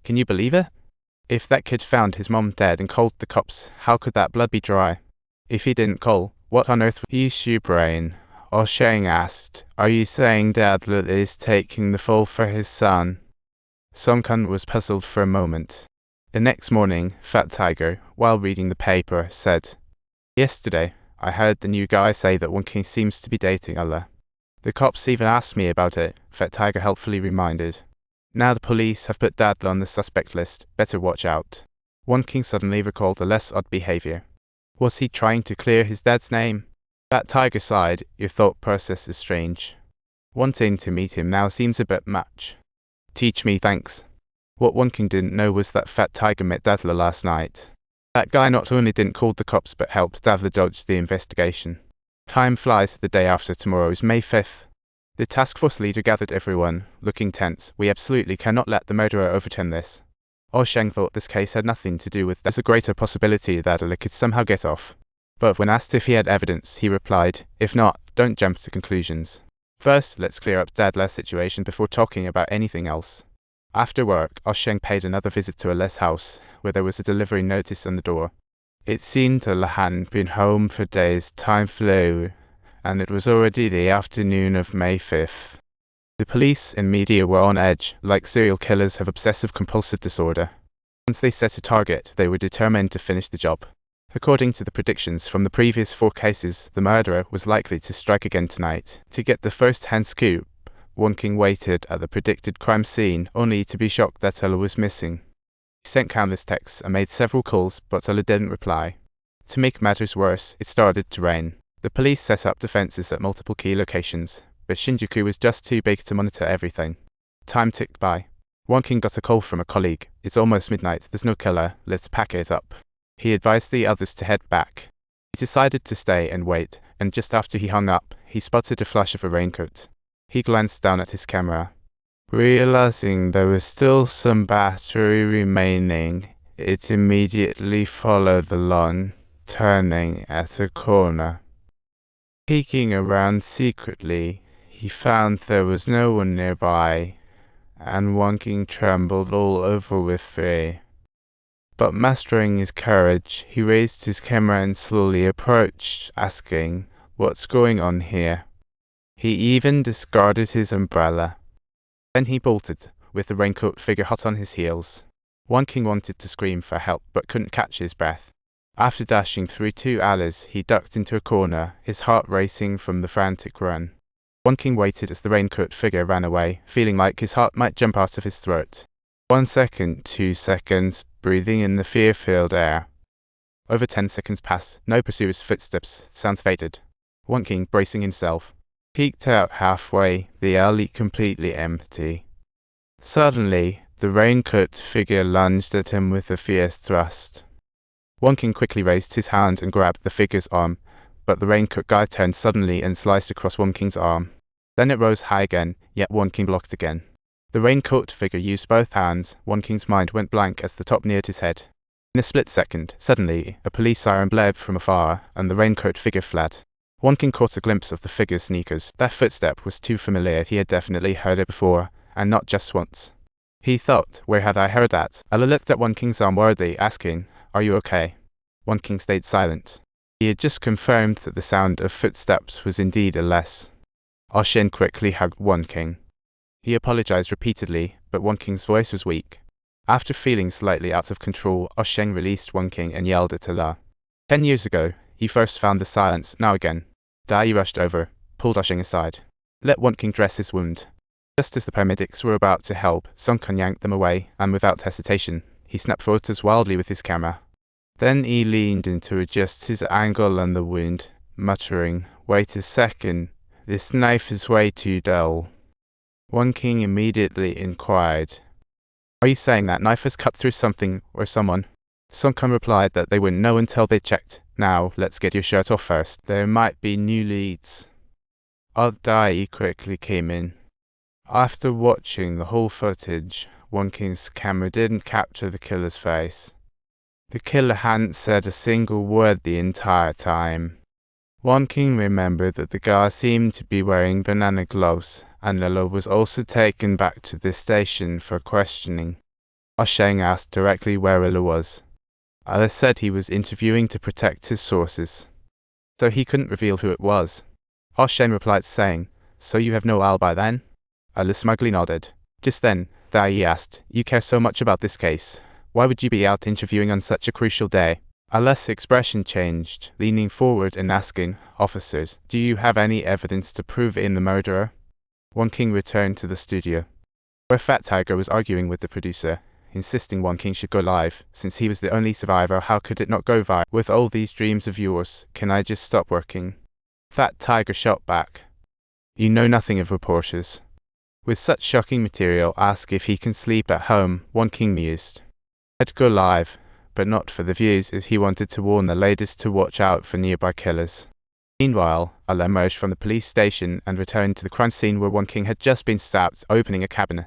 Can you believe it? If that kid found his mom dead and called the cops, how could that blood be dry? If he didn't call, what on earth was issue brain? O'Shang asked, "Are you saying Dad is taking the fall for his son?" Song Kun was puzzled for a moment. The next morning, Fat Tiger, while reading the paper, said, "Yesterday, I heard the new guy say that Won King seems to be dating Allah. The cops even asked me about it," Fat Tiger helpfully reminded. "Now the police have put Dad on the suspect list, better watch out." Won King suddenly recalled a less odd behavior. Was he trying to clear his dad's name? Fat Tiger sighed. "Your thought process is strange. Wanting to meet him now seems a bit much." "Teach me, thanks." What Won King didn't know was that Fat Tiger met Dadla last night. That guy not only didn't call the cops but helped Dadla dodge the investigation. Time flies. The day after tomorrow is May 5th. The task force leader gathered everyone, looking tense. "We absolutely cannot let the murderer overturn this." O'Shang thought this case had nothing to do with there's a greater possibility that Allah could somehow get off. But when asked if he had evidence, he replied, "If not, don't jump to conclusions. First, let's clear up Dadla's situation before talking about anything else." After work, O'Shang paid another visit to Allah's house, where there was a delivery notice on the door. It seemed Allah hadn't been home for days. Time flew, and it was already the afternoon of May 5th. The police and media were on edge, like serial killers have obsessive-compulsive disorder. Once they set a target, they were determined to finish the job. According to the predictions from the previous 4 cases, the murderer was likely to strike again tonight. To get the first-hand scoop, Won King waited at the predicted crime scene, only to be shocked that Allah was missing. He sent countless texts and made several calls, but Allah didn't reply. To make matters worse, it started to rain. The police set up defenses at multiple key locations, but Shinjuku was just too big to monitor everything. Time ticked by. Won King got a call from a colleague. "It's almost midnight, there's no killer, let's pack it up." He advised the others to head back. He decided to stay and wait, and just after he hung up, he spotted a flash of a raincoat. He glanced down at his camera. Realizing there was still some battery remaining, it immediately followed the lawn, turning at a corner. Peeking around secretly, he found there was no one nearby, and Won King trembled all over with fear. But mastering his courage, he raised his camera and slowly approached, asking, "What's going on here?" He even discarded his umbrella. Then he bolted, with the raincoat figure hot on his heels. Won King wanted to scream for help but couldn't catch his breath. After dashing through 2 alleys, he ducked into a corner, his heart racing from the frantic run. Won King waited as the raincoat figure ran away, feeling like his heart might jump out of his throat. 1 second, 2 seconds, breathing in the fear-filled air. Over 10 seconds passed, no pursuer's footsteps, sounds faded. Won King, bracing himself, peeked out halfway, the alley completely empty. Suddenly, the raincoat figure lunged at him with a fierce thrust. Won King quickly raised his hand and grabbed the figure's arm, but the raincoat guy turned suddenly and sliced across Won King's arm. Then it rose high again, yet Won King blocked again. The raincoat figure used both hands. Won King's mind went blank as the top neared his head. In a split second, suddenly, a police siren blared from afar, and the raincoat figure fled. Won King caught a glimpse of the figure's sneakers. That footstep was too familiar. He had definitely heard it before, and not just once. He thought, where had I heard that? Allah looked at Won King's arm worriedly, asking, "Are you okay?" Won King stayed silent. He had just confirmed that the sound of footsteps was indeed a less. O'Shang quickly hugged Won King. He apologized repeatedly, but Won King's voice was weak. After feeling slightly out of control, O'Shang released Won King and yelled at Allah. 10 years ago, he first found the silence, now again. Dai rushed over, pulled O'Shang aside. Let Won King dress his wound. Just as the paramedics were about to help, Song Kun yanked them away, and without hesitation, he snapped photos wildly with his camera. Then he leaned in to adjust his angle on the wound, muttering, "Wait a second, this knife is way too dull." Won King immediately inquired, "Are you saying that knife has cut through something or someone?" Song Kun replied that they wouldn't know until they checked. "Now, let's get your shirt off first. There might be new leads." Odd Dai quickly came in. After watching the whole footage, Won King's camera didn't capture the killer's face. The killer hadn't said a single word the entire time. Won King remembered that the guy seemed to be wearing banana gloves, and Allah was also taken back to the station for questioning. Ah Sheng asked directly where Illa was. Illa said he was interviewing to protect his sources, so he couldn't reveal who it was. Ah Sheng replied saying, "So you have no alibi then?" Illa smugly nodded. Just then, Dai asked, "You care so much about this case. Why would you be out interviewing on such a crucial day?" Illa's expression changed, leaning forward and asking, "Officers, do you have any evidence to prove in the murderer?" Won King returned to the studio, where Fat Tiger was arguing with the producer, insisting Won King should go live. Since he was the only survivor, how could it not go viral? "With all these dreams of yours, can I just stop working?" Fat Tiger shot back, "You know nothing of reporters. With such shocking material, ask if he can sleep at home," Won King mused. "I'd go live, but not for the views if he wanted to warn the ladies to watch out for nearby killers." Meanwhile, Illa emerged from the police station and returned to the crime scene where Won King had just been stabbed, opening a cabinet.